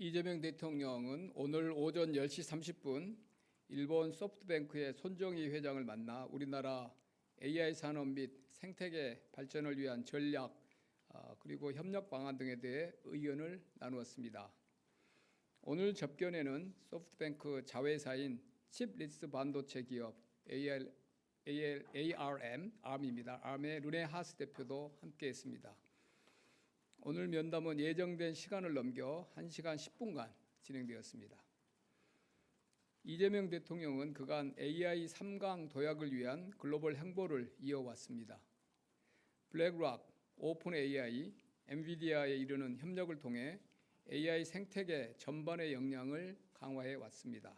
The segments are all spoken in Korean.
이재명 대통령은 오늘 오전 10시 30분 일본 소프트뱅크의 손정희 회장을 만나 우리나라 AI 산업 및 생태계 발전을 위한 전략 그리고 협력 방안 등에 대해 의견을 나누었습니다. 오늘 접견에는 소프트뱅크 자회사인 칩리스 반도체 기업 ARM의 르네 하스 대표도 함께했습니다. 오늘 면담은 예정된 시간을 넘겨 1시간 10분간 진행되었습니다. 이재명 대통령은 그간 AI 3강 도약을 위한 글로벌 행보를 이어왔습니다. 블랙락, 오픈 AI, 엔비디아에 이르는 협력을 통해 AI 생태계 전반의 역량을 강화해 왔습니다.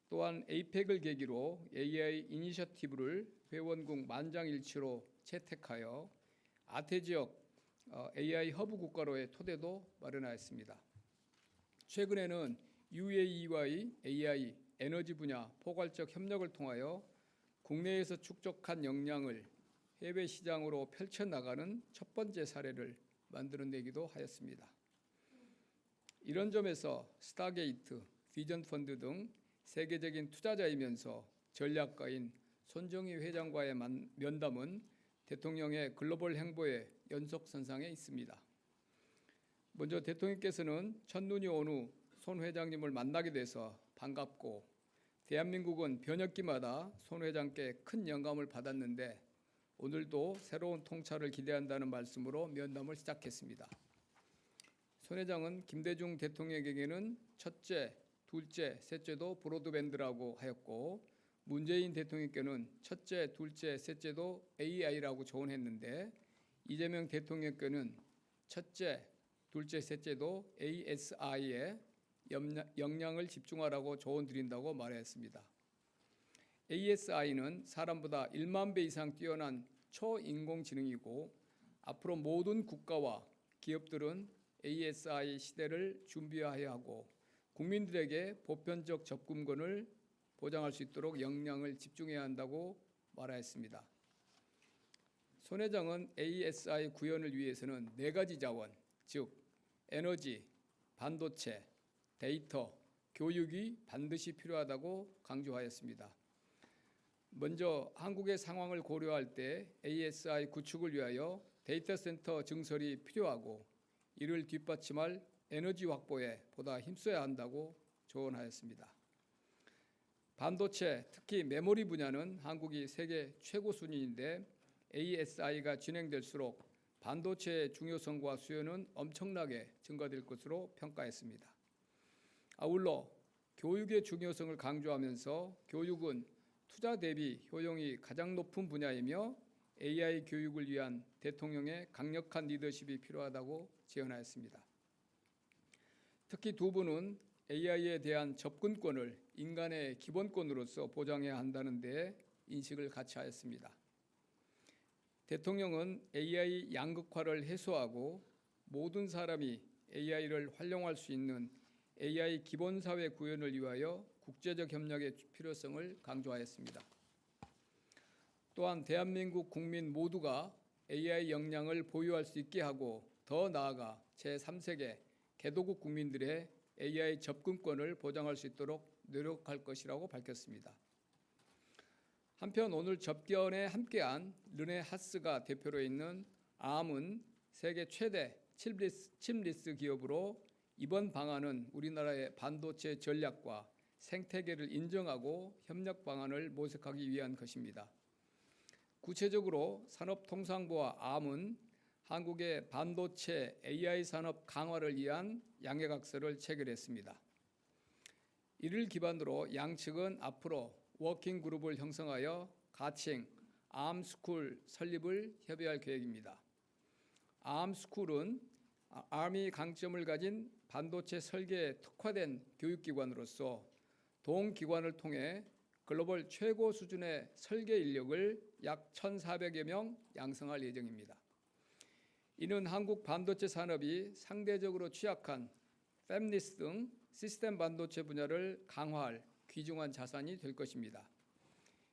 또한 에이펙을 계기로 AI 이니셔티브를 회원국 만장일치로 채택하여 아태 지역 AI 허브 국가로의 토대도 마련하였습니다. 최근에는 UAE와의 AI, 에너지 분야 포괄적 협력을 통하여 국내에서 축적한 역량을 해외 시장으로 펼쳐나가는 첫 번째 사례를 만들어내기도 하였습니다. 이런 점에서 스타게이트, 비전펀드 등 세계적인 투자자이면서 전략가인 손정희 회장과의 면담은 대통령의 글로벌 행보의 연속선상에 있습니다. 먼저 대통령께서는 첫눈이 온 후 손 회장님을 만나게 돼서 반갑고 대한민국은 변혁기마다 손 회장께 큰 영감을 받았는데 오늘도 새로운 통찰을 기대한다는 말씀으로 면담을 시작했습니다. 손 회장은 김대중 대통령에게는 첫째, 둘째, 셋째도 브로드밴드라고 하였고 문재인 대통령께는 첫째, 둘째, 셋째도 AI라고 조언했는데 이재명 대통령께는 첫째, 둘째, 셋째도 ASI에 역량을 집중하라고 조언 드린다고 말했습니다. ASI는 사람보다 1만 배 이상 뛰어난 초인공지능이고 앞으로 모든 국가와 기업들은 ASI 시대를 준비해야 하고 국민들에게 보편적 접근권을 보장할 수 있도록 역량을 집중해야 한다고 말하였습니다. 손 회장은 ASI 구현을 위해서는 4가지 자원, 즉 에너지, 반도체, 데이터, 교육이 반드시 필요하다고 강조하였습니다. 먼저 한국의 상황을 고려할 때 ASI 구축을 위하여 데이터 센터 증설이 필요하고 이를 뒷받침할 에너지 확보에 보다 힘써야 한다고 조언하였습니다. 반도체, 특히 메모리 분야는 한국이 세계 최고 순위인데 ASI가 진행될수록 반도체의 중요성과 수요는 엄청나게 증가될 것으로 평가했습니다. 아울러 교육의 중요성을 강조하면서 교육은 투자 대비 효용이 가장 높은 분야이며 AI 교육을 위한 대통령의 강력한 리더십이 필요하다고 제언하였습니다. 특히 두 분은 AI에 대한 접근권을 인간의 기본권으로서 보장해야 한다는 데 인식을 같이 하였습니다. 대통령은 AI 양극화를 해소하고 모든 사람이 AI를 활용할 수 있는 AI 기본사회 구현을 위하여 국제적 협력의 필요성을 강조하였습니다. 또한 대한민국 국민 모두가 AI 역량을 보유할 수 있게 하고 더 나아가 제3세계 개도국 국민들의 AI 접근권을 보장할 수 있도록 노력할 것이라고 밝혔습니다. 한편 오늘 접견에 함께한 르네 하스가 대표로 있는 ARM은 세계 최대 칩리스 기업으로 이번 방안은 우리나라의 반도체 전략과 생태계를 인정하고 협력 방안을 모색하기 위한 것입니다. 구체적으로 산업통상부와 ARM은 한국의 반도체 AI 산업 강화를 위한 양해각서를 체결했습니다. 이를 기반으로 양측은 앞으로 워킹 그룹을 형성하여 가칭 ARM스쿨 설립을 협의할 계획입니다. ARM스쿨은 ARM이 강점을 가진 반도체 설계에 특화된 교육기관으로서 동기관을 통해 글로벌 최고 수준의 설계 인력을 약 1,400여 명 양성할 예정입니다. 이는 한국 반도체 산업이 상대적으로 취약한 팹리스 등 시스템 반도체 분야를 강화할 귀중한 자산이 될 것입니다.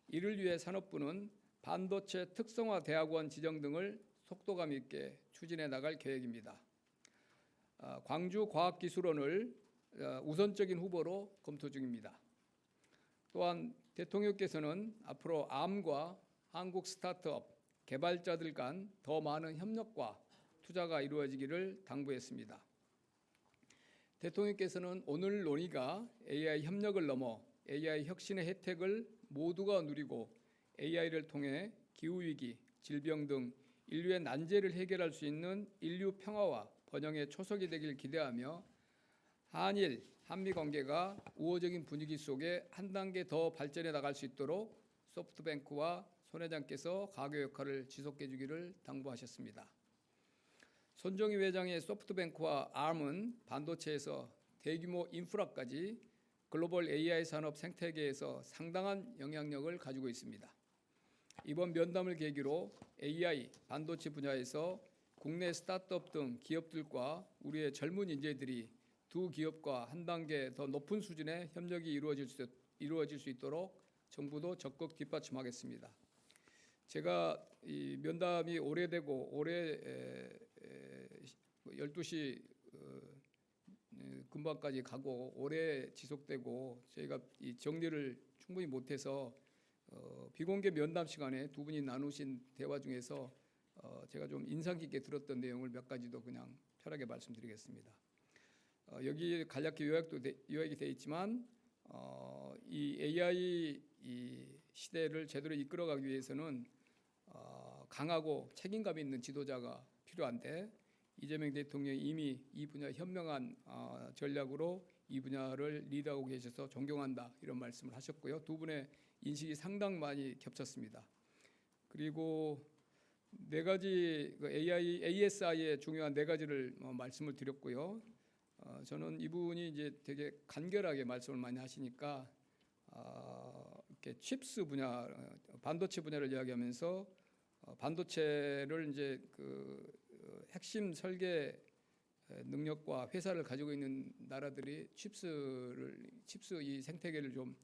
이를 위해 산업부는 반도체 특성화 대학원 지정 등을 속도감 있게 추진해 나갈 계획입니다. 광주과학기술원을 우선적인 후보로 검토 중입니다. 또한 대통령께서는 앞으로 암과 한국 스타트업 개발자들 간 더 많은 협력과 투자가 이루어지기를 당부했습니다. 대통령께서는 오늘 논의가 AI 협력을 넘어 AI 혁신의 혜택을 모두가 누리고 AI를 통해 기후위기, 질병 등 인류의 난제를 해결할 수 있는 인류 평화와 번영의 초석이 되길 기대하며 한일, 한미 관계가 우호적인 분위기 속에 한 단계 더 발전해 나갈 수 있도록 소프트뱅크와 손 회장께서 가교 역할을 지속해 주기를 당부하셨습니다. 손정희 회장의 소프트뱅크와 ARM은 반도체에서 대규모 인프라까지 글로벌 AI 산업 생태계에서 상당한 영향력을 가지고 있습니다. 이번 면담을 계기로 AI, 반도체 분야에서 국내 스타트업 등 기업들과 우리의 젊은 인재들이 두 기업과 한 단계 더 높은 수준의 협력이 이루어질 수 있도록 정부도 적극 뒷받침하겠습니다. 제가 이 면담이 오래되고 올해 12시 금방까지 가고 오래 지속되고 저희가 이 정리를 충분히 못해서 비공개 면담 시간에 두 분이 나누신 대화 중에서 제가 좀 인상 깊게 들었던 내용을 몇 가지도 그냥 편하게 말씀드리겠습니다. 여기 간략히 요약이 돼 있지만 이 AI 이 시대를 제대로 이끌어가기 위해서는 강하고 책임감 있는 지도자가 필요한데 이재명 대통령이 이미 이 분야 현명한 전략으로 이 분야를 리드하고 계셔서 존경한다 이런 말씀을 하셨고요. 두 분의 인식이 상당 많이 겹쳤습니다. 그리고 네 가지 ASI의 중요한 네 가지를 말씀을 드렸고요. 저는 이분이 이제 되게 간결하게 말씀을 많이 하시니까 이렇게 칩스 분야, 반도체 분야를 이야기하면서 반도체를 이제 그 핵심 설계 능력과 회사를 가지고 있는 나라들이 칩스 이 생태계를 좀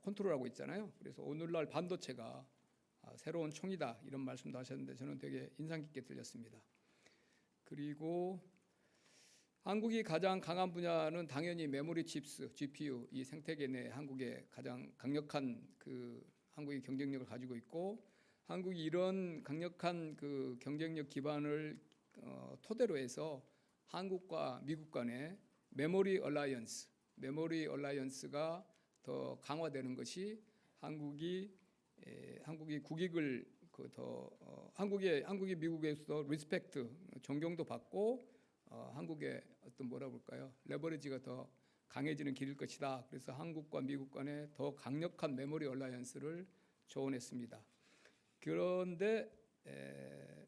컨트롤하고 있잖아요. 그래서 오늘날 반도체가 새로운 총이다 이런 말씀도 하셨는데 저는 되게 인상 깊게 들렸습니다. 그리고 한국이 가장 강한 분야는 당연히 메모리 칩스, GPU 이 생태계 내 한국의 가장 강력한 그 한국의 경쟁력을 가지고 있고 한국이 이런 강력한 그 경쟁력 기반을 토대로 해서 한국과 미국 간의 메모리 얼라이언스가 더 강화되는 것이 한국이 국익을 한국이 미국에서도 리스펙트 존경도 받고 한국의 어떤 뭐라 볼까요? 레버리지가 더 강해지는 길일 것이다. 그래서 한국과 미국 간의 더 강력한 메모리 얼라이언스를 조언했습니다. 그런데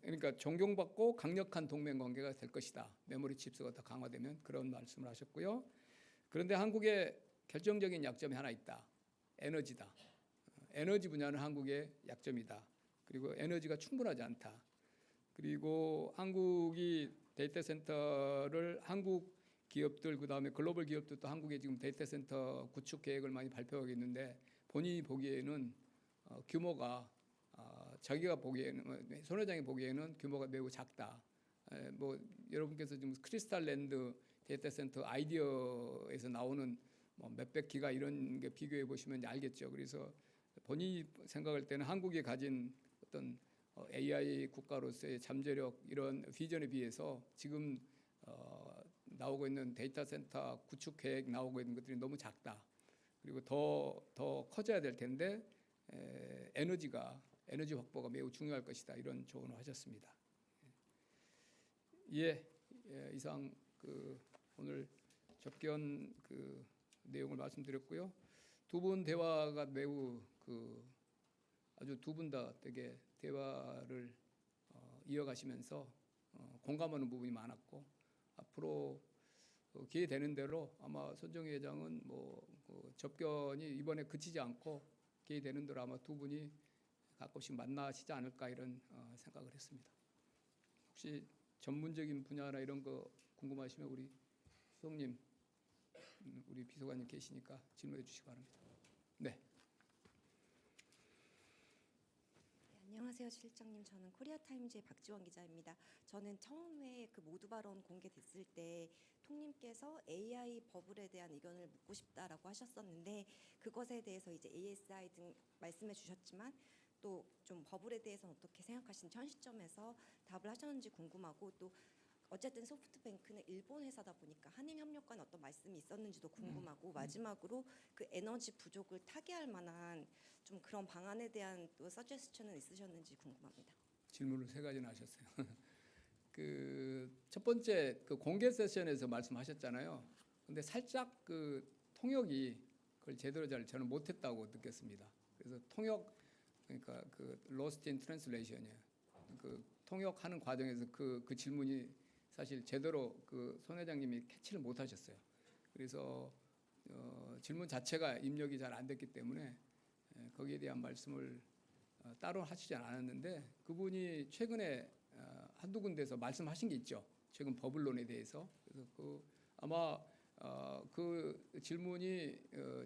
그러니까 존경받고 강력한 동맹 관계가 될 것이다. 메모리 칩스가 더 강화되면 그런 말씀을 하셨고요. 그런데 한국의 결정적인 약점이 하나 있다. 에너지다. 에너지 분야는 한국의 약점이다. 그리고 에너지가 충분하지 않다. 그리고 한국이 데이터 센터를 한국 기업들 그다음에 글로벌 기업들도 한국에 지금 데이터 센터 구축 계획을 많이 발표하고 있는데 본인이 보기에는 규모가 자기가 보기에는 손 회장이 보기에는 규모가 매우 작다. 뭐 여러분께서 지금 크리스탈랜드 데이터 센터 아이디어에서 나오는 뭐 몇백 기가 이런 게 비교해 보시면 알겠죠. 그래서 본인이 생각할 때는 한국이 가진 어떤 AI 국가로서의 잠재력 이런 비전에 비해서 지금 나오고 있는 데이터 센터 구축 계획 나오고 있는 것들이 너무 작다. 그리고 더 커져야 될 텐데 에너지 확보가 매우 중요할 것이다. 이런 조언을 하셨습니다. 이상 오늘 접견 내용을 말씀드렸고요. 두 분 대화가 매우 아주 두 분 다 되게 대화를 이어가시면서 공감하는 부분이 많았고 앞으로 기회 되는 대로 아마 손정희 회장은 접견이 이번에 그치지 않고 기회 되는 대로 아마 두 분이 가끔씩 만나시지 않을까 이런 생각을 했습니다. 혹시 전문적인 분야나 이런 거 궁금하시면 우리 수석님, 우리 비서관님 계시니까 질문해 주시기 바랍니다. 네. 안녕하세요, 실장님. 저는 코리아타임즈의 박지원 기자입니다. 저는 처음에 그 모두 발언 공개됐을 때 통님께서 AI 버블에 대한 의견을 묻고 싶다라고 하셨었는데 그것에 대해서 이제 ASI 등 말씀해 주셨지만 또 좀 버블에 대해서는 어떻게 생각하시는지 현 시점에서 답을 하셨는지 궁금하고 또 어쨌든 소프트뱅크는 일본 회사다 보니까 한일 협력과는 어떤 말씀이 있었는지도 궁금하고 마지막으로 그 에너지 부족을 타개할 만한 좀 그런 방안에 대한 또 서제스천은 있으셨는지 궁금합니다. 질문을 세 가지나 하셨어요. 그 첫 번째 그 공개 세션에서 말씀하셨잖아요. 근데 살짝 그 통역이 그걸 제대로 잘 저는 못했다고 느꼈습니다. 그래서 통역 그러니까 그 lost in translation이에요. 그 통역하는 과정에서 그 질문이 사실 제대로 그 손 회장님이 캐치를 못하셨어요. 그래서 질문 자체가 입력이 잘 안 됐기 때문에 거기에 대한 말씀을 따로 하시지 않았는데 그분이 최근에 한두 군데서 말씀하신 게 있죠. 최근 버블론에 대해서. 그래서 그 아마 그 질문이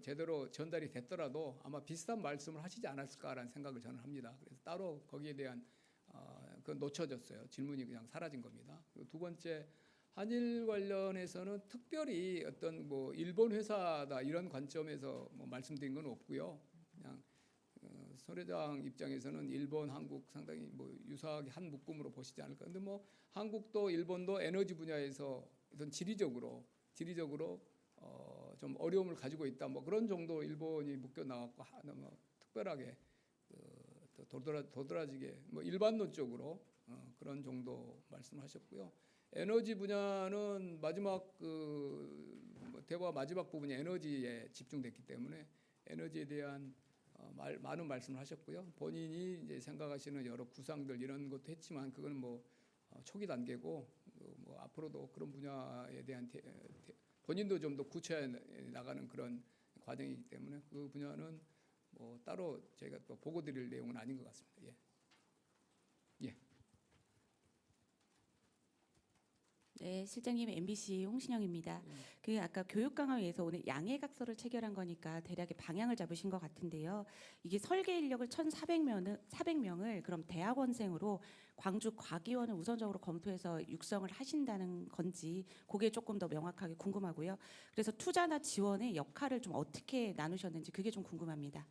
제대로 전달이 됐더라도 아마 비슷한 말씀을 하시지 않았을까라는 생각을 저는 합니다. 그래서 따로 거기에 대한 그건 놓쳐졌어요. 질문이 그냥 사라진 겁니다. 그리고 두 번째 한일 관련해서는 특별히 어떤 뭐 일본 회사다 이런 관점에서 뭐 말씀드린 건 없고요. 그냥 손 회장 입장에서는 일본, 한국 상당히 뭐 유사하게 한 묶음으로 보시지 않을까. 근데 뭐 한국도 일본도 에너지 분야에서 어떤 지리적으로 좀 어려움을 가지고 있다. 뭐 그런 정도 일본이 묶여 나왔고 뭐 특별하게 도드라지게 뭐 일반론적으로 그런 정도 말씀하셨고요. 에너지 분야는 마지막 그 대화 마지막 부분이 에너지에 집중됐기 때문에 에너지에 대한 많은 말씀을 하셨고요. 본인이 이제 생각하시는 여러 구상들 이런 것도 했지만 그건 뭐 초기 단계고 뭐 앞으로도 그런 분야에 대한 본인도 좀 더 구체해 나가는 그런 과정이기 때문에 그 분야는 뭐 따로 저희가 또 보고 드릴 내용은 아닌 것 같습니다. 예. 예. 네, 실장님 MBC 홍신영입니다. 그 아까 교육 강화 위해서 오늘 양해각서를 체결한 거니까 대략의 방향을 잡으신 것 같은데요. 이게 설계 인력을 1,400명을 그럼 대학원생으로 광주 과기원을 우선적으로 검토해서 육성을 하신다는 건지 그게 조금 더 명확하게 궁금하고요. 그래서 투자나 지원의 역할을 좀 어떻게 나누셨는지 그게 좀 궁금합니다.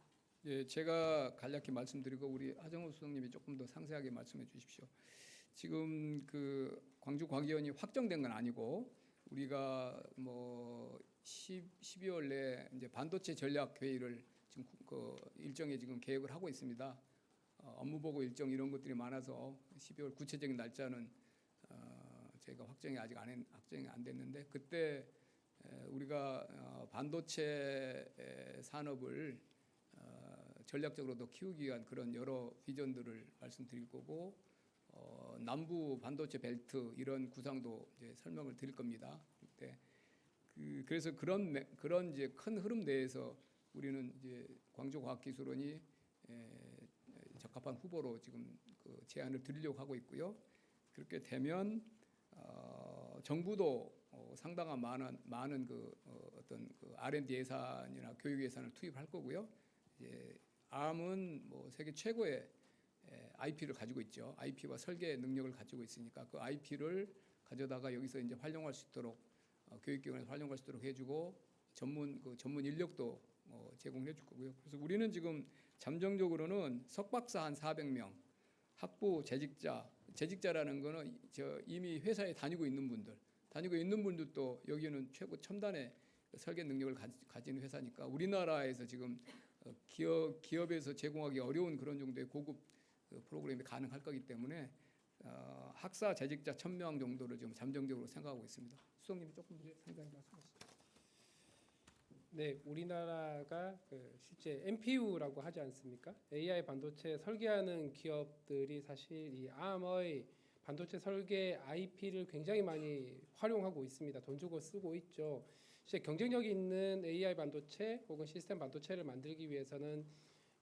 예, 제가 간략히 말씀드리고 우리 하정우 수석님이 조금 더 상세하게 말씀해 주십시오. 지금 그 광주 과기원이 확정된 건 아니고 우리가 뭐 12월 내에 이제 반도체 전략 회의를 지금 그 일정에 지금 계획을 하고 있습니다. 업무 보고 일정 이런 것들이 많아서 12월 구체적인 날짜는 저희가 확정이 아직 확정이 안 됐는데 그때 우리가 반도체 산업을 전략적으로 더 키우기 위한 그런 여러 비전들을 말씀드릴 거고 남부 반도체 벨트 이런 구상도 이제 설명을 드릴 겁니다. 그래서 그런 이제 큰 흐름 내에서 우리는 이제 광주과학기술원이 적합한 후보로 지금 그 제안을 드리려고 하고 있고요. 그렇게 되면 정부도 상당한 많은 그 어떤 그 R&D 예산이나 교육 예산을 투입할 거고요. 이제 암은 뭐 세계 최고의 IP를 가지고 있죠. IP와 설계 능력을 가지고 있으니까 그 IP를 가져다가 여기서 이제 활용할 수 있도록 교육기관에서 활용할 수 있도록 해주고 전문 인력도 제공해 줄 거고요. 그래서 우리는 지금 잠정적으로는 석박사 한 400명, 학부 재직자라는 거는 이미 회사에 다니고 있는 분들도 여기는 최고 첨단의 설계 능력을 가진 회사니까 우리나라에서 지금 기업에서 제공하기 어려운 그런 정도의 고급 프로그램이 가능할 거기 때문에 학사 재직자 1,000명 정도를 지금 잠정적으로 생각하고 있습니다. 수석님이 조금 더 상세하게 말씀하시죠. 네, 우리나라가 그 실제 NPU라고 하지 않습니까? AI 반도체 설계하는 기업들이 사실 이 ARM의 반도체 설계 IP를 굉장히 많이 활용하고 있습니다. 돈 주고 쓰고 있죠. 실제 경쟁력이 있는 AI 반도체 혹은 시스템 반도체를 만들기 위해서는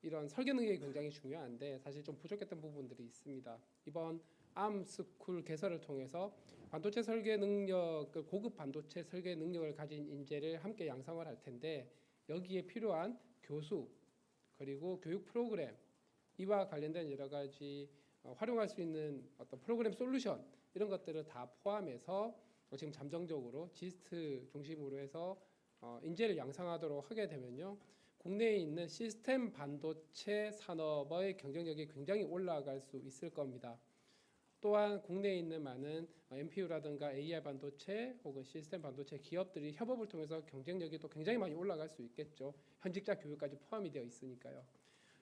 이런 설계 능력이 굉장히 중요한데 사실 좀 부족했던 부분들이 있습니다. 이번 암스쿨 개설을 통해서 반도체 설계 능력, 고급 반도체 설계 능력을 가진 인재를 함께 양성을 할 텐데 여기에 필요한 교수 그리고 교육 프로그램 이와 관련된 여러 가지 활용할 수 있는 어떤 프로그램 솔루션 이런 것들을 다 포함해서 지금 잠정적으로 지스트 중심으로 해서 인재를 양성하도록 하게 되면요. 국내에 있는 시스템 반도체 산업의 경쟁력이 굉장히 올라갈 수 있을 겁니다. 또한 국내에 있는 많은 MPU라든가 AI 반도체 혹은 시스템 반도체 기업들이 협업을 통해서 경쟁력이 또 굉장히 많이 올라갈 수 있겠죠. 현직자 교육까지 포함이 되어 있으니까요.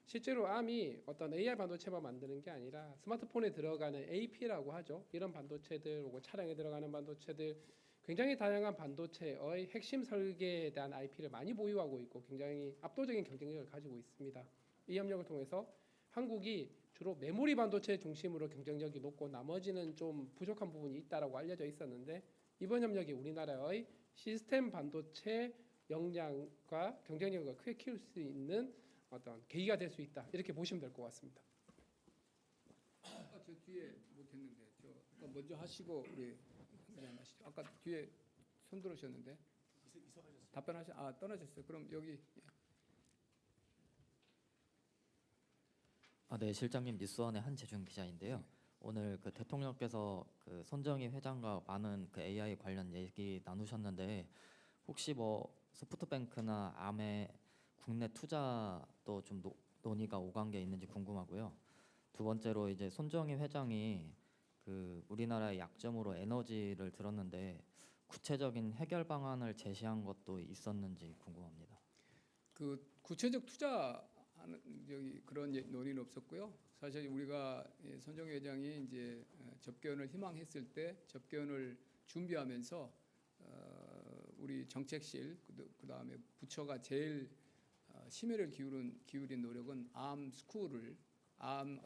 실제로 Arm이 어떤 AI 반도체만 만드는 게 아니라 스마트폰에 들어가는 AP라고 하죠. 이런 반도체들 혹은 차량에 들어가는 반도체들 굉장히 다양한 반도체의 핵심 설계에 대한 IP를 많이 보유하고 있고 굉장히 압도적인 경쟁력을 가지고 있습니다. 이 협력을 통해서 한국이 주로 메모리 반도체 중심으로 경쟁력이 높고 나머지는 좀 부족한 부분이 있다라고 알려져 있었는데 이번 협력이 우리나라의 시스템 반도체 역량과 경쟁력을 크게 키울 수 있는 어떤 계기가 될 수 있다 이렇게 보시면 될 것 같습니다. 아까 저 뒤에 못했는데 저 아까 먼저 하시고 우리 하시죠. 아까 뒤에 손 들으셨는데 떠나셨어요. 그럼 여기 네, 실장님 뉴스원의 한재준 기자인데요. 오늘 그 대통령께서 그 손정희 회장과 많은 그 AI 관련 얘기 나누셨는데 혹시 뭐 소프트뱅크나 암의 국내 투자도 좀 논의가 오간 게 있는지 궁금하고요. 두 번째로 이제 손정희 회장이 그 우리나라의 약점으로 에너지를 들었는데 구체적인 해결 방안을 제시한 것도 있었는지 궁금합니다. 그 구체적 투자하는 여기 그런 논의는 없었고요. 사실 우리가 손정희 회장이 이제 접견을 희망했을 때 접견을 준비하면서 우리 정책실 그다음에 부처가 제일 심혈을 기울인 노력은 암 스쿨, 암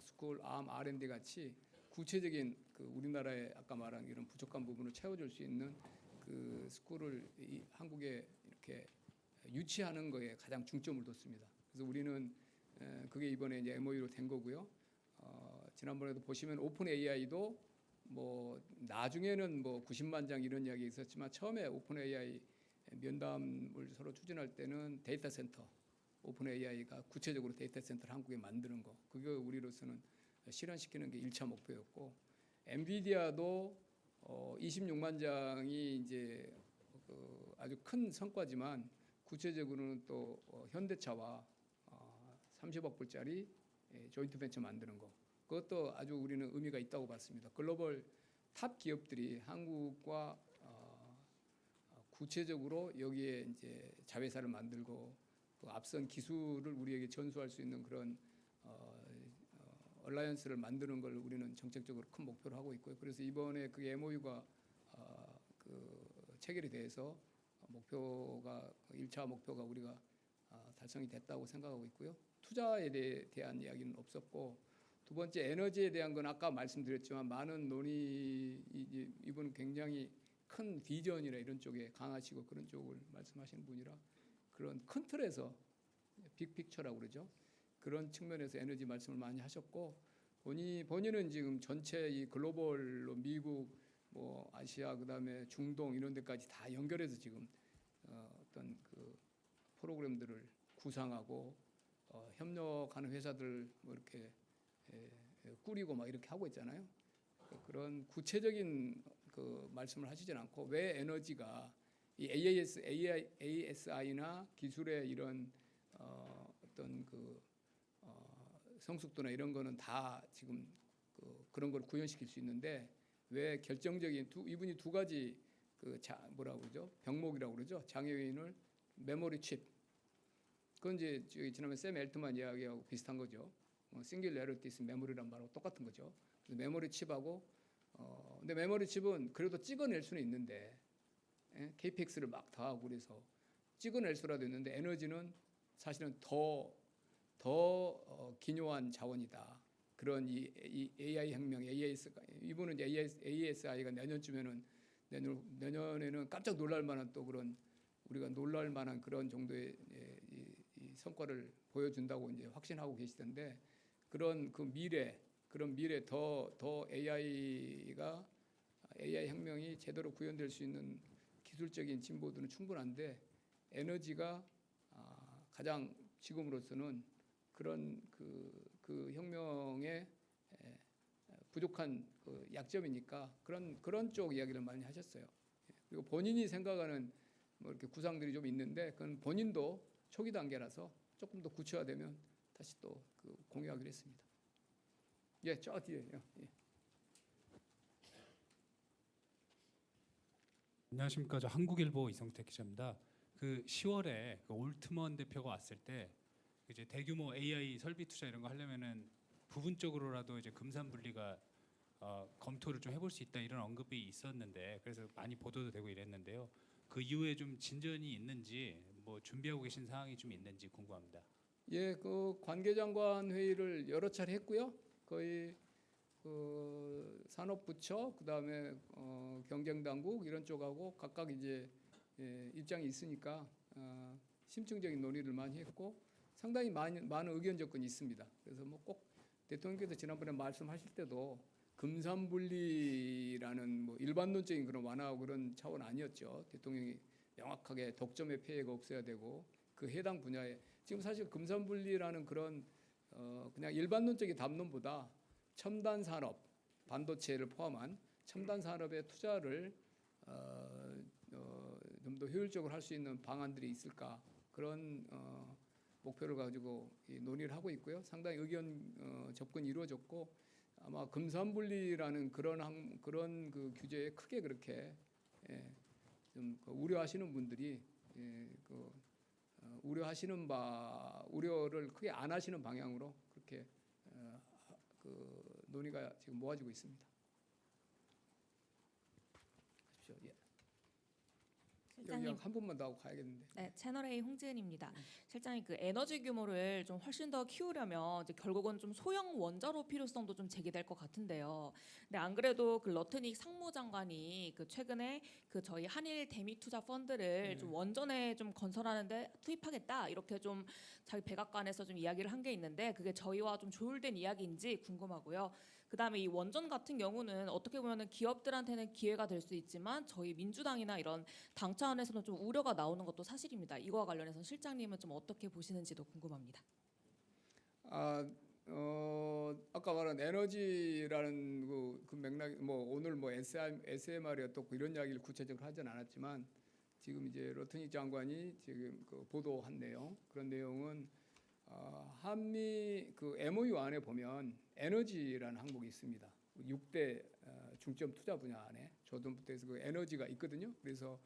R&D 같이 구체적인 그 우리나라의 아까 말한 이런 부족한 부분을 채워줄 수 있는 그 스쿨을 한국에 이렇게 유치하는 거에 가장 중점을 뒀습니다. 그래서 우리는 그게 이번에 이제 MOU로 된 거고요. 지난번에도 보시면 오픈 AI도 뭐 나중에는 뭐 90만 장 이런 이야기 있었지만 처음에 오픈 AI 면담을 서로 추진할 때는 데이터 센터 오픈 AI가 구체적으로 데이터 센터를 한국에 만드는 거 그게 우리로서는 실현시키는 게 1차 목표였고 엔비디아도 26만 장이 이제 아주 큰 성과지만 구체적으로는 또 현대차와 30억 불짜리 조인트 벤처 만드는 거 그것도 아주 우리는 의미가 있다고 봤습니다. 글로벌 탑 기업들이 한국과 구체적으로 여기에 이제 자회사를 만들고 또 앞선 기술을 우리에게 전수할 수 있는 그런 얼라이언스를 만드는 걸 우리는 정책적으로 큰 목표로 하고 있고요. 그래서 이번에 그 MOU가 그 체결이 돼서 목표가 1차 목표가 우리가 달성이 됐다고 생각하고 있고요. 투자에 대한 이야기는 없었고 두 번째 에너지에 대한 건 아까 말씀드렸지만 많은 논의 이분은 굉장히 큰 비전이나 이런 쪽에 강하시고 그런 쪽을 말씀하시는 분이라 그런 큰 틀에서 빅픽처라고 그러죠. 그런 측면에서 에너지 말씀을 많이 하셨고 본인은 지금 전체 이 글로벌로 미국 뭐 아시아 그다음에 중동 이런 데까지 다 연결해서 지금 어떤 그 프로그램들을 구상하고 협력하는 회사들 뭐 이렇게 꾸리고 막 이렇게 하고 있잖아요. 그런 구체적인 그 말씀을 하시진 않고 왜 에너지가 이 ASI나 기술의 이런 어떤 그 성숙도나 이런 거는 다 지금 그런 걸 구현시킬 수 있는데 왜 결정적인 이분이 두 가지 그 뭐라고 그러죠? 병목이라고 그러죠? 장애인을 메모리 칩. 그건 이제 지난번에 샘 엘트만 이야기하고 비슷한 거죠. 싱귤레리티 메모리란 말하고 똑같은 거죠. 그래서 메모리 칩하고 근데 메모리 칩은 그래도 찍어낼 수는 있는데 KPX를 막 더하고 그래서 찍어낼 수라도 있는데 에너지는 사실은 더 기묘한 자원이다. 그런 이 AI 혁명, 이분은 이제 ASI가 내년에는 깜짝 놀랄 만한 또 그런 우리가 놀랄 만한 그런 정도의 이 성과를 보여준다고 이제 확신하고 계시던데 그런 미래 더 AI 혁명이 제대로 구현될 수 있는 기술적인 진보들은 충분한데 에너지가 가장 지금으로서는 그런 그 혁명의 부족한 그 약점이니까 그런 쪽 이야기를 많이 하셨어요. 그리고 본인이 생각하는 뭐 이렇게 구상들이 좀 있는데 그건 본인도 초기 단계라서 조금 더 구체화되면 다시 또 그 공유하기로 했습니다. 예, 저 뒤에요. 예. 안녕하십니까. 저 한국일보 이성택 기자입니다. 그 10월에 그 올트먼 대표가 왔을 때 이제 대규모 AI 설비 투자 이런 거 하려면은 부분적으로라도 이제 금산 분리가 검토를 좀 해볼 수 있다 이런 언급이 있었는데 그래서 많이 보도도 되고 이랬는데요. 그 이후에 좀 진전이 있는지 뭐 준비하고 계신 사항이 좀 있는지 궁금합니다. 예, 그 관계장관 회의를 여러 차례 했고요. 거의 그 산업부처 그다음에 경쟁당국 이런 쪽하고 각각 이제 입장이 있으니까 심층적인 논의를 많이 했고 상당히 많은 의견 접근이 있습니다. 그래서 뭐 꼭 대통령께서 지난번에 말씀하실 때도 금산분리라는 뭐 일반론적인 그런 완화 그런 차원 아니었죠. 대통령이 명확하게 독점의 폐해가 없어야 되고 그 해당 분야에 지금 사실 금산분리라는 그런 그냥 일반론적인 담론보다 첨단 산업, 반도체를 포함한 첨단 산업의 투자를 좀 더 효율적으로 할 수 있는 방안들이 있을까 그런 목표를 가지고 논의를 하고 있고요. 상당히 의견 접근이 이루어졌고 아마 금산분리라는 그런 그 규제에 크게 그렇게 좀 우려하시는 분들이 우려를 크게 안 하시는 방향으로 그렇게 그 논의가 지금 모아지고 있습니다. 하십시오. 예. 여기 실장님, 한 분만 더 하고 가야겠는데. 네, 채널A 홍지은입니다. 실장님, 그 에너지 규모를 좀 훨씬 더 키우려면 이제 결국은 좀 소형 원자로 필요성도 좀 제기될 것 같은데요. 근데 안 그래도 그 러트닉 상무장관이 그 최근에 그 저희 한일 대미 투자 펀드를 좀 원전에 좀 건설하는데 투입하겠다 이렇게 좀 자기 백악관에서 좀 이야기를 한 게 있는데 그게 저희와 좀 조율된 이야기인지 궁금하고요. 그다음에 이 원전 같은 경우는 어떻게 보면은 기업들한테는 기회가 될 수 있지만 저희 민주당이나 이런 당 차원에서는 좀 우려가 나오는 것도 사실입니다. 이거와 관련해서 실장님은 좀 어떻게 보시는지도 궁금합니다. 아까 말한 에너지라는 그 맥락 뭐 오늘 뭐 SMR이 어떻고 이런 이야기를 구체적으로 하진 않았지만 지금 이제 러트닉 장관이 지금 그 보도한 내용 그런 내용은 한미 그 MOU 안에 보면 에너지라는 항목이 있습니다. 6대 중점 투자 분야 안에 조선부터 해서 그 에너지가 있거든요. 그래서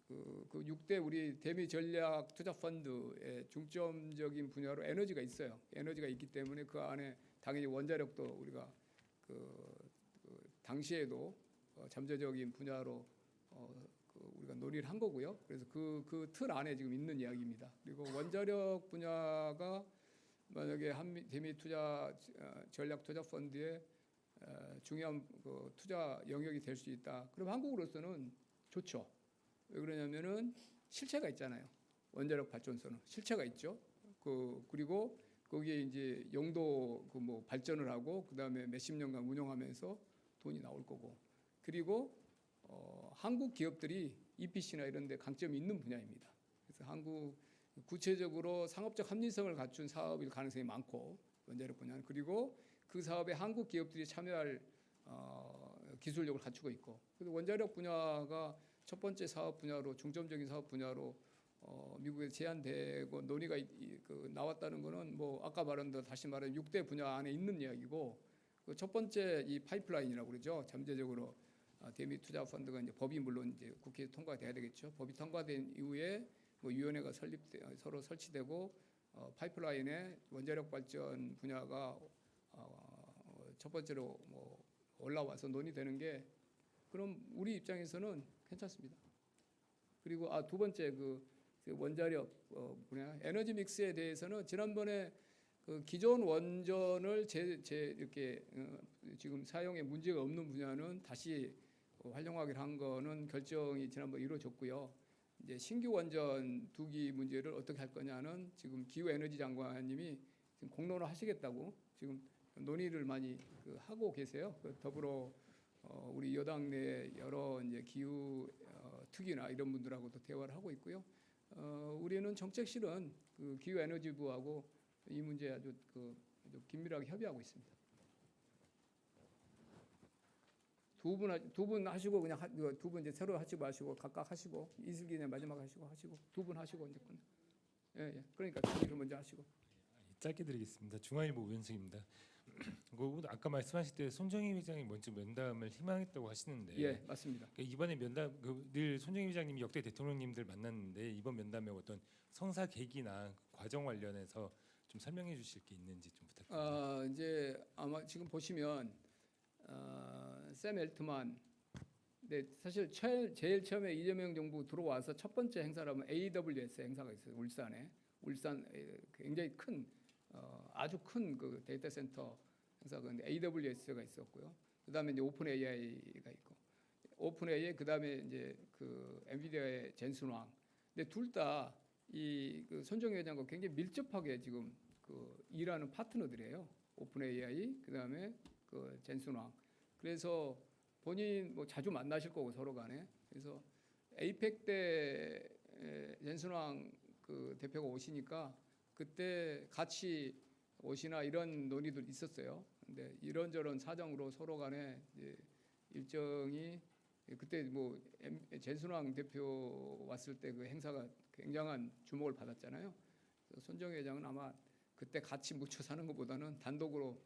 그 6대 우리 대미 전략 투자 펀드의 중점적인 분야로 에너지가 있어요. 에너지가 있기 때문에 그 안에 당연히 원자력도 우리가 그 당시에도 잠재적인 분야로 우리가 논의를 한 거고요. 그래서 그 틀 안에 지금 있는 이야기입니다. 그리고 원자력 분야가 만약에 한미 대미 투자 전략 투자 펀드의 중요한 그 투자 영역이 될 수 있다. 그럼 한국으로서는 좋죠. 왜 그러냐면은 실체가 있잖아요. 원자력 발전소는 실체가 있죠. 그리고 거기에 이제 용도 그 뭐 발전을 하고 그다음에 몇십 년간 운영하면서 돈이 나올 거고. 그리고 한국 기업들이 EPC나 이런 데 강점이 있는 분야입니다. 그래서 한국 구체적으로 상업적 합리성을 갖춘 사업일 가능성이 많고 원자력 분야는 그리고 그 사업에 한국 기업들이 참여할 기술력을 갖추고 있고 그래서 원자력 분야가 첫 번째 사업 분야로 중점적인 사업 분야로 미국에 제한되고 논의가 나왔다는 거는 뭐 아까 말한 대로 다시 말하면 6대 분야 안에 있는 이야기고 그 첫 번째 이 파이프라인이라고 그러죠. 잠재적으로 대미 투자 펀드가 이제 법이 물론 이제 국회에 통과돼야 되겠죠. 법이 통과된 이후에 뭐 위원회가 서로 설치되고 파이프라인에 원자력 발전 분야가 첫 번째로 뭐 올라와서 논의되는 게 그럼 우리 입장에서는 괜찮습니다. 그리고 두 번째 그 원자력 분야 에너지 믹스에 대해서는 지난번에 그 기존 원전을 이렇게 지금 사용에 문제가 없는 분야는 다시 활용하기로 한 거는 결정이 지난번 이루어졌고요. 이제 신규 원전 2기 문제를 어떻게 할 거냐는 지금 기후에너지 장관님이 지금 공론을 하시겠다고 지금 논의를 많이 하고 계세요. 더불어 우리 여당 내 여러 이제 기후 특위나 이런 분들하고도 대화를 하고 있고요. 우리는 정책실은 그 기후에너지부하고 이 문제에 아주 아주 긴밀하게 협의하고 있습니다. 두 분 하시고 그냥 두 분 이제 새로 하지 마시고 각각 하시고 이슬기님 마지막 하시고 두 분 하시고 이제 끝나. 예. 그러니까 이슬기 먼저 하시고. 짧게 드리겠습니다. 중앙일보 우현승입니다. 아까 말씀하실 때 손정희 회장이 먼저 면담을 희망했다고 하시는데 예, 맞습니다. 그러니까 이번에 면담 늘 손정희 회장님이 역대 대통령님들 만났는데 이번 면담에 어떤 성사 계기나 과정 관련해서 좀 설명해 주실 게 있는지 좀 부탁드립니다. 이제 아마 지금 보시면 샘 엘트만, 네, 사실 제일 처음에 이재명 정부 들어와서 첫 번째 행사라면 AWS 행사가 있어요. 울산 굉장히 큰 아주 큰 그 데이터 센터 행사가 AWS가 있었고요. 그다음에 이제 오픈 AI가 있고, 오픈 AI 그다음에 이제 그 엔비디아의 젠슨 왕. 근데 둘 다 이 그 손정희 회장과 굉장히 밀접하게 지금 그 일하는 파트너들이에요. 오픈 AI 그다음에 그 젠슨 왕. 그래서 본인 뭐 자주 만나실 거고 서로 간에. 그래서 에이펙 때 젠슨 왕 그 대표가 오시니까 그때 같이 오시나 이런 논의도 있었어요. 근데 이런저런 사정으로 서로 간에 이제 일정이 그때 뭐 젠슨 왕 대표 왔을 때 그 행사가 굉장한 주목을 받았잖아요. 그래서 손정희 회장은 아마 그때 같이 묻혀 사는 것보다는 단독으로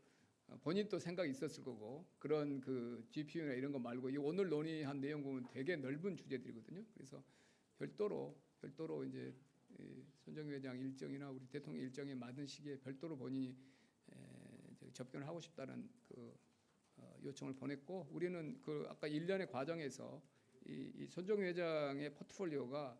본인도 생각이 있었을 거고 그런 그 GPU나 이런 거 말고 이 오늘 논의한 내용 보면 되게 넓은 주제들이거든요. 그래서 별도로 이제 손정희 회장 일정이나 우리 대통령 일정에 맞은 시기에 별도로 본인이 접견을 하고 싶다는 그 요청을 보냈고 우리는 그 아까 일련의 과정에서 이 손정희 회장의 포트폴리오가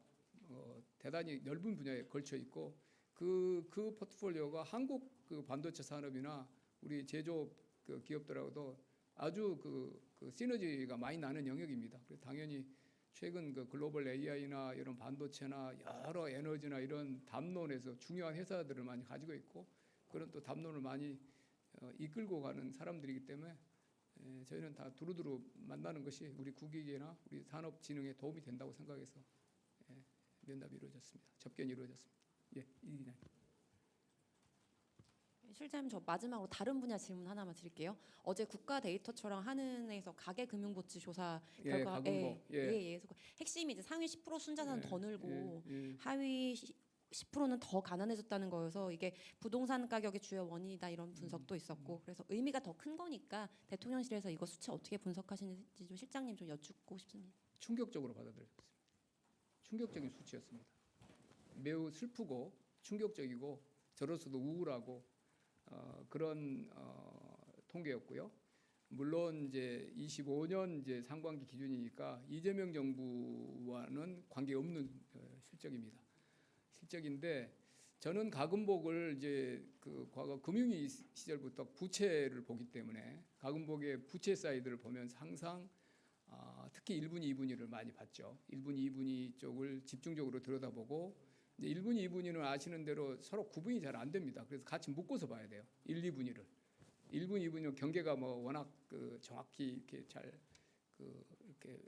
대단히 넓은 분야에 걸쳐 있고 그 포트폴리오가 한국 그 반도체 산업이나 우리 제조업 그 기업들하고도 아주 그 시너지가 많이 나는 영역입니다. 그래서 당연히 최근 그 글로벌 AI나 이런 반도체나 여러 에너지나 이런 담론에서 중요한 회사들을 많이 가지고 있고 그런 또 담론을 많이 이끌고 가는 사람들이기 때문에 저희는 다 두루두루 만나는 것이 우리 국익이나 우리 산업 진흥에 도움이 된다고 생각해서 면담이 이루어졌습니다. 접견이 이루어졌습니다. 예, 이기자. 실장님 저 마지막으로 다른 분야 질문 하나만 드릴게요. 어제 국가 데이터처랑 한은에서 가계 금융보치 조사 결과 가금보. 그래서 핵심이 이제 상위 10% 순자산 더 늘고 하위 10%는 더 가난해졌다는 거여서 이게 부동산 가격의 주요 원인이다 이런 분석도 있었고 그래서 의미가 더 큰 거니까 대통령실에서 이거 수치 어떻게 분석하시는지 좀 실장님 좀 여쭙고 싶습니다. 충격적으로 받아들였습니다. 충격적인 수치였습니다. 매우 슬프고 충격적이고 저로서도 우울하고 그런 통계였고요. 물론 이제 25년 이제 상반기 기준이니까 이재명 정부와는 관계 없는 실적입니다. 실적인데 저는 가금복을 이제 그 과거 금융위 시절부터 부채를 보기 때문에 가금복의 부채 사이드를 보면서 항상 특히 1분위, 2분위를 많이 봤죠. 1분위, 2분위 쪽을 집중적으로 들여다보고 이제 1분위, 2분위는 아시는 대로 서로 구분이 잘 안 됩니다. 그래서 같이 묶어서 봐야 돼요. 1, 2분위를. 1분위, 2분위는 경계가 뭐 워낙 그 정확히 이렇게 잘 그 이렇게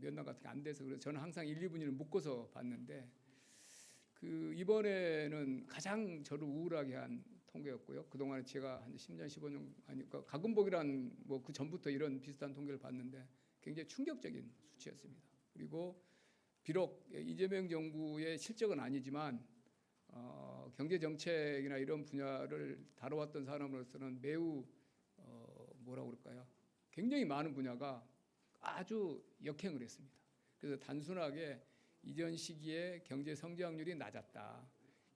면담 같은 게 안 돼서 그래서 저는 항상 1, 2분위를 묶어서 봤는데 그 이번에는 가장 저를 우울하게 한 통계였고요. 그동안에 제가 한 10년, 15년 하니까 가금복이란 뭐 그 전부터 이런 비슷한 통계를 봤는데 굉장히 충격적인 수치였습니다. 그리고 비록 이재명 정부의 실적은 아니지만 경제 정책이나 이런 분야를 다뤄왔던 사람으로서는 매우 뭐라고 그럴까요? 굉장히 많은 분야가 아주 역행을 했습니다. 그래서 단순하게 이전 시기에 경제 성장률이 낮았다.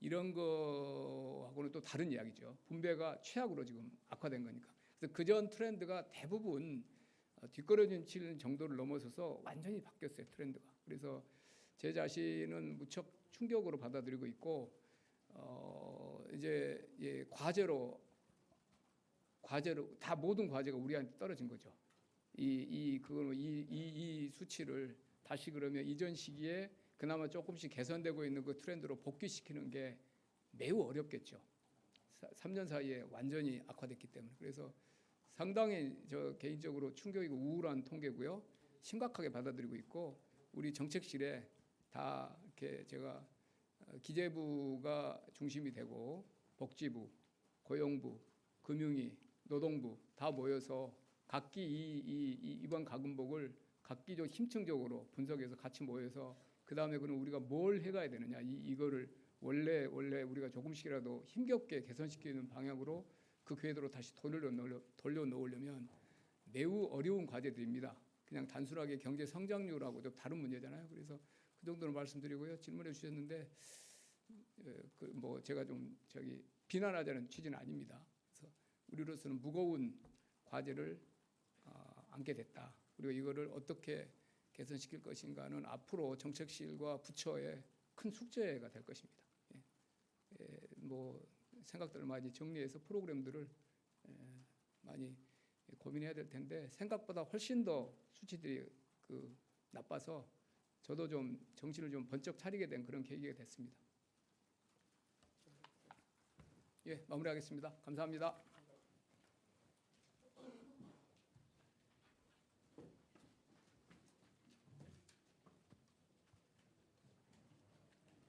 이런 거하고는 또 다른 이야기죠. 분배가 최악으로 지금 악화된 거니까. 그래서 그전 트렌드가 대부분 뒷걸음질 정도를 넘어서서 완전히 바뀌었어요. 트렌드가. 그래서 제 자신은 무척 충격으로 받아들이고 있고 이제 과제로 다 모든 과제가 우리한테 떨어진 거죠. 이 수치를 다시 그러면 이전 시기에 그나마 조금씩 개선되고 있는 그 트렌드로 복귀시키는 게 매우 어렵겠죠. 3년 사이에 완전히 악화됐기 때문에. 그래서 상당히 저 개인적으로 충격이고 우울한 통계고요. 심각하게 받아들이고 있고 우리 정책실에 다 이렇게 제가 기재부가 중심이 되고 복지부, 고용부, 금융위, 노동부 다 모여서 각기 이번 가금복을 각기 좀 심층적으로 분석해서 같이 모여서 그 다음에 그럼 우리가 뭘 해가야 되느냐 이거를 원래 우리가 조금씩이라도 힘겹게 개선시키는 방향으로 그 궤도로 다시 돌려놓으려면 매우 어려운 과제들입니다. 그냥 단순하게 경제 성장률하고 좀 다른 문제잖아요. 그래서 그 정도로 말씀드리고요. 질문해 주셨는데 뭐 제가 좀 비난하자는 취지는 아닙니다. 그래서 우리로서는 무거운 과제를 안게 됐다. 그리고 이거를 어떻게 개선시킬 것인가는 앞으로 정책실과 부처의 큰 숙제가 될 것입니다. 뭐 생각들을 많이 정리해서 프로그램들을 많이 고민해야 될 텐데 생각보다 훨씬 더 수치들이 나빠서 저도 좀 정신을 좀 번쩍 차리게 된 그런 계기가 됐습니다. 예, 마무리하겠습니다. 감사합니다.